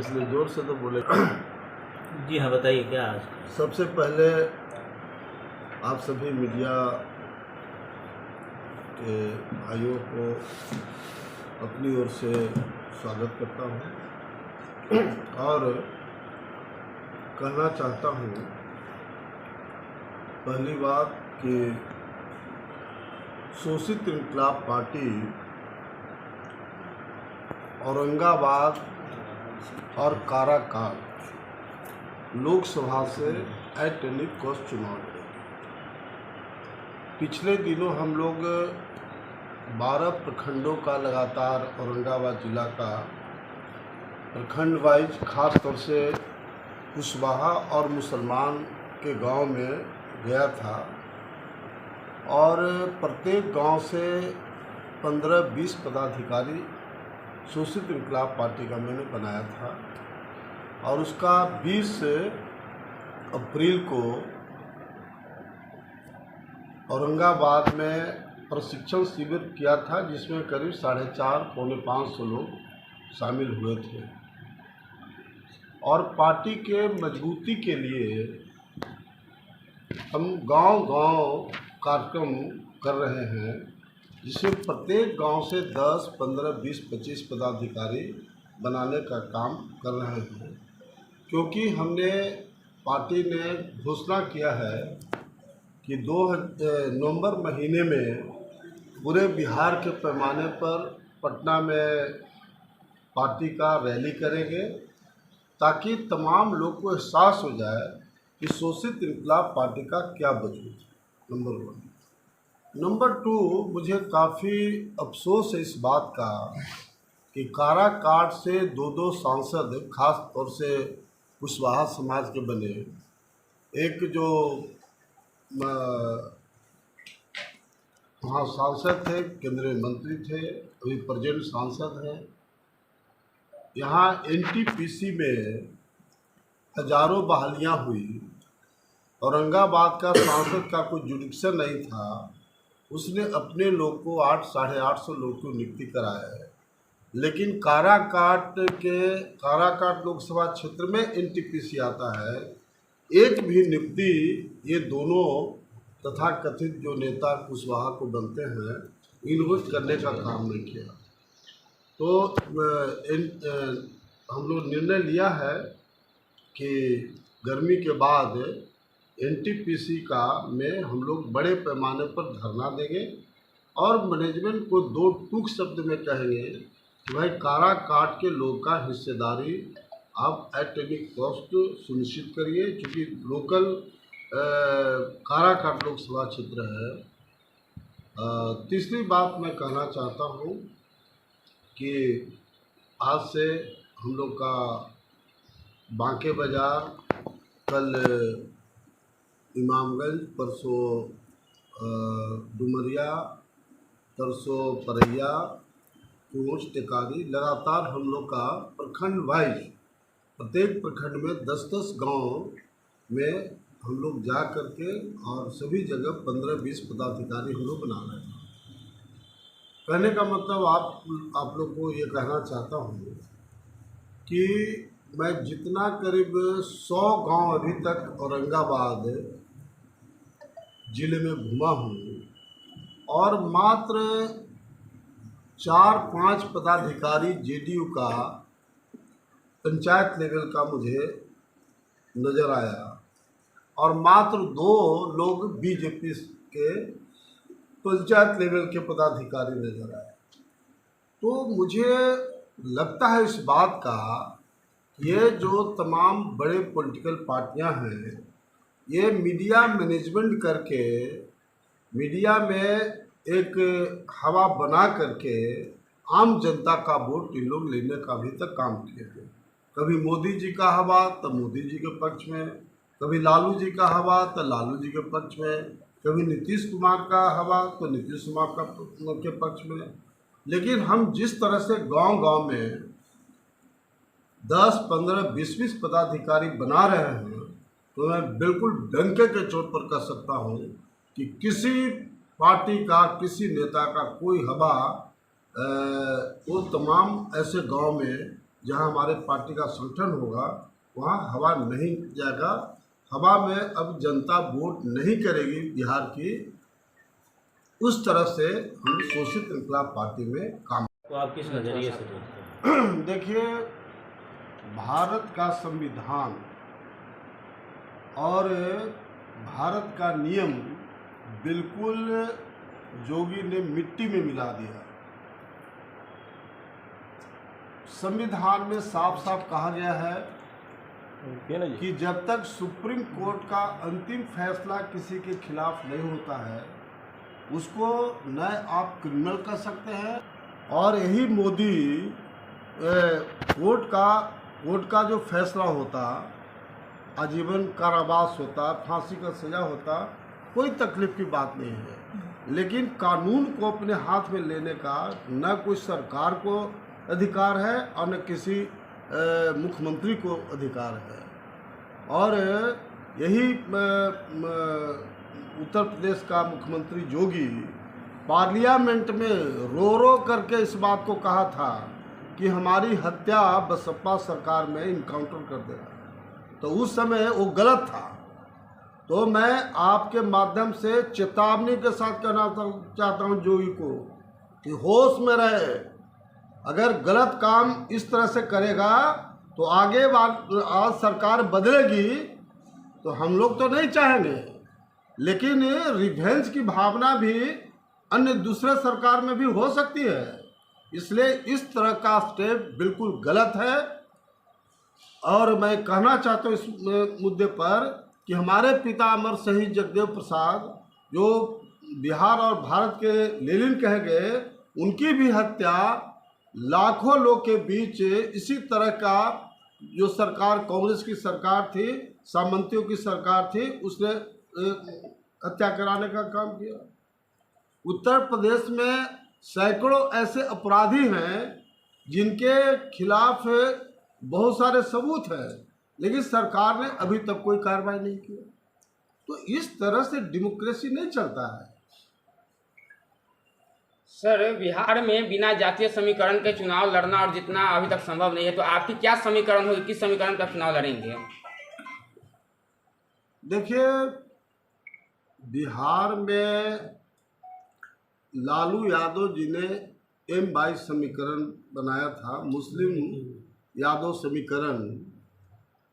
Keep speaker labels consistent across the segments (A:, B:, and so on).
A: इसलिए जोर से तो बोले।
B: जी हाँ, बताइए क्या आज।
A: सबसे पहले आप सभी मीडिया के भाइयों को अपनी ओर से स्वागत करता हूँ और कहना चाहता हूँ पहली बात कि शोषित इंकलाब पार्टी औरंगाबाद और काराकाट लोकसभा से एट एनी कॉस्ट चुनाव लड़ेगी। पिछले दिनों हम लोग 12 प्रखंडों का लगातार औरंगाबाद जिला का प्रखंड वाइज खास तौर से कुशवाहा और मुसलमान के गांव में गया था और प्रत्येक गांव से 15-20 पदाधिकारी शोषित इंकलाब पार्टी का मैंने बनाया था और उसका 20 अप्रैल को औरंगाबाद में प्रशिक्षण शिविर किया था, जिसमें करीब 450-500 लोग शामिल हुए थे और पार्टी के मजबूती के लिए हम गांव-गांव कार्यक्रम कर रहे हैं, जिसमें प्रत्येक गांव से 10, 15, 20, 25 पदाधिकारी बनाने का काम कर रहे हैं, क्योंकि हमने पार्टी ने घोषणा किया है कि नवंबर महीने में पूरे बिहार के पैमाने पर पटना में पार्टी का रैली करेंगे, ताकि तमाम लोग को एहसास हो जाए कि शोषित इंकलाब पार्टी का क्या वजूद है। नंबर 1। नंबर 2, मुझे काफ़ी अफसोस है इस बात का कि काराकाट से 2 सांसद खास तौर से कुशवाहा समाज के बने। एक जो वहाँ सांसद थे, केंद्रीय मंत्री थे, अभी प्रेजेंट सांसद हैं। यहाँ एनटीपीसी में हजारों बहालियाँ हुई। औरंगाबाद का सांसद का कोई जुडिक्शन नहीं था, उसने अपने लोग को 800-850 लोग को नियुक्ति कराया है। लेकिन काराकाट लोकसभा क्षेत्र में एनटीपीसी आता है, एक भी नियुक्ति ये दोनों तथाकथित जो नेता कुशवाहा को बनते हैं, इन्होंने करने का काम नहीं किया। तो हम लोग निर्णय लिया है कि गर्मी के बाद एनटीपीसी में हम लोग बड़े पैमाने पर धरना देंगे और मैनेजमेंट को 2 टूक शब्द में कहेंगे कि भाई काराकाट के लोग का हिस्सेदारी आप एट एनी कॉस्ट सुनिश्चित करिए, क्योंकि लोकल काराकाट लोकसभा क्षेत्र है। तीसरी बात मैं कहना चाहता हूँ कि आज से हम लोग का बांके बाजार, कल इमामगंज, परसों डुमरिया, तरसों परैया, कोच, टेकारी, लगातार हम लोग का प्रखंड वाइज प्रत्येक प्रखंड में 10-10 गांव में हम लोग जा कर के और सभी जगह 15-20 पदाधिकारी हम लोग बना रहे हैं। कहने का मतलब आप लोग को ये कहना चाहता हूँ कि मैं जितना करीब 100 गांव अभी तक औरंगाबाद जिले में घूमा हूँ और मात्र 4-5 पदाधिकारी जेडीयू का पंचायत लेवल का मुझे नज़र आया और मात्र 2 लोग बीजेपी के पंचायत लेवल के पदाधिकारी नज़र आए। तो मुझे लगता है इस बात का, ये जो तमाम बड़े पॉलिटिकल पार्टियां हैं, ये मीडिया मैनेजमेंट करके मीडिया में एक हवा बना करके आम जनता का वोट इन लोग लेने का अभी तक काम किए हैं। कभी मोदी जी का हवा तो मोदी जी के पक्ष में, कभी लालू जी का हवा तो लालू जी के पक्ष में, कभी नीतीश कुमार का हवा तो नीतीश कुमार के पक्ष में। लेकिन हम जिस तरह से गांव-गांव में 10, 15, 20 पदाधिकारी बना रहे हैं, तो मैं बिल्कुल डंके के चोट पर कह सकता हूँ कि किसी पार्टी का, किसी नेता का कोई हवा वो तमाम ऐसे गांव में जहाँ हमारे पार्टी का संगठन होगा वहाँ हवा नहीं जाएगा। हवा में अब जनता वोट नहीं करेगी बिहार की। उस तरह से हम शोषित इंकलाब पार्टी में काम।
B: तो आप किस नज़रिए से देखते हैं?
A: देखिए, भारत का संविधान और भारत का नियम बिल्कुल जोगी ने मिट्टी में मिला दिया। संविधान में साफ साफ कहा गया है कि जब तक सुप्रीम कोर्ट का अंतिम फैसला किसी के खिलाफ नहीं होता है उसको न आप क्रिमिनल कर सकते हैं, और यही मोदी कोर्ट का जो फैसला होता, आजीवन कारावास होता, फांसी का सजा होता, कोई तकलीफ की बात नहीं है। लेकिन कानून को अपने हाथ में लेने का न कोई सरकार को अधिकार है और न किसी मुख्यमंत्री को अधिकार है। और यही उत्तर प्रदेश का मुख्यमंत्री योगी पार्लियामेंट में रो रो करके इस बात को कहा था कि हमारी हत्या बसपा सरकार में इनकाउंटर कर देगा, तो उस समय वो गलत था। तो मैं आपके माध्यम से चेतावनी के साथ कहना चाहता हूं योगी को कि होश में रहे। अगर गलत काम इस तरह से करेगा तो आगे आज सरकार बदलेगी तो हम लोग तो नहीं चाहेंगे, लेकिन रिवेंज की भावना भी अन्य दूसरे सरकार में भी हो सकती है। इसलिए इस तरह का स्टेप बिल्कुल गलत है। और मैं कहना चाहता हूँ इस मुद्दे पर कि हमारे पिता अमर शहीद जगदेव प्रसाद जो बिहार और भारत के लेनिन कहे गए, उनकी भी हत्या लाखों लोग के बीच इसी तरह का जो सरकार कांग्रेस की सरकार थी, सामंतियों की सरकार थी, उसने हत्या कराने का काम किया। उत्तर प्रदेश में सैकड़ों ऐसे अपराधी हैं जिनके खिलाफ बहुत सारे सबूत हैं, लेकिन सरकार ने अभी तक कोई कार्रवाई नहीं की। तो इस तरह से डेमोक्रेसी नहीं चलता है।
C: सर, बिहार में बिना जातीय समीकरण के चुनाव लड़ना और जितना अभी तक संभव नहीं है, तो आपकी क्या समीकरण होगी, किस समीकरण का चुनाव लड़ेंगे?
A: देखिए, बिहार में लालू यादव जी ने M22 समीकरण बनाया था, मुस्लिम यादव समीकरण,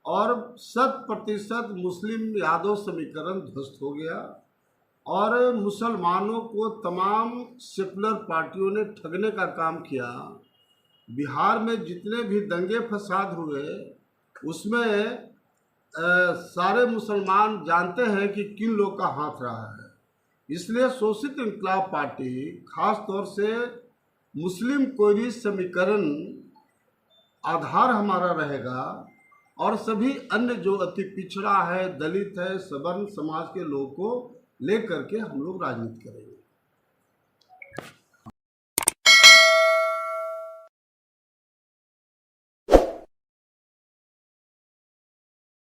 A: और 100% मुस्लिम यादव समीकरण ध्वस्त हो गया और मुसलमानों को तमाम सेकुलर पार्टियों ने ठगने का काम किया। बिहार में जितने भी दंगे फसाद हुए उसमें सारे मुसलमान जानते हैं कि किन लोग का हाथ रहा है। इसलिए शोषित इंकलाब पार्टी खास तौर से मुस्लिम कोयरी समीकरण आधार हमारा रहेगा, और सभी अन्य जो अति पिछड़ा है, दलित है, सवर्ण समाज के लोगों को लेकर के हम लोग राजनीति करेंगे।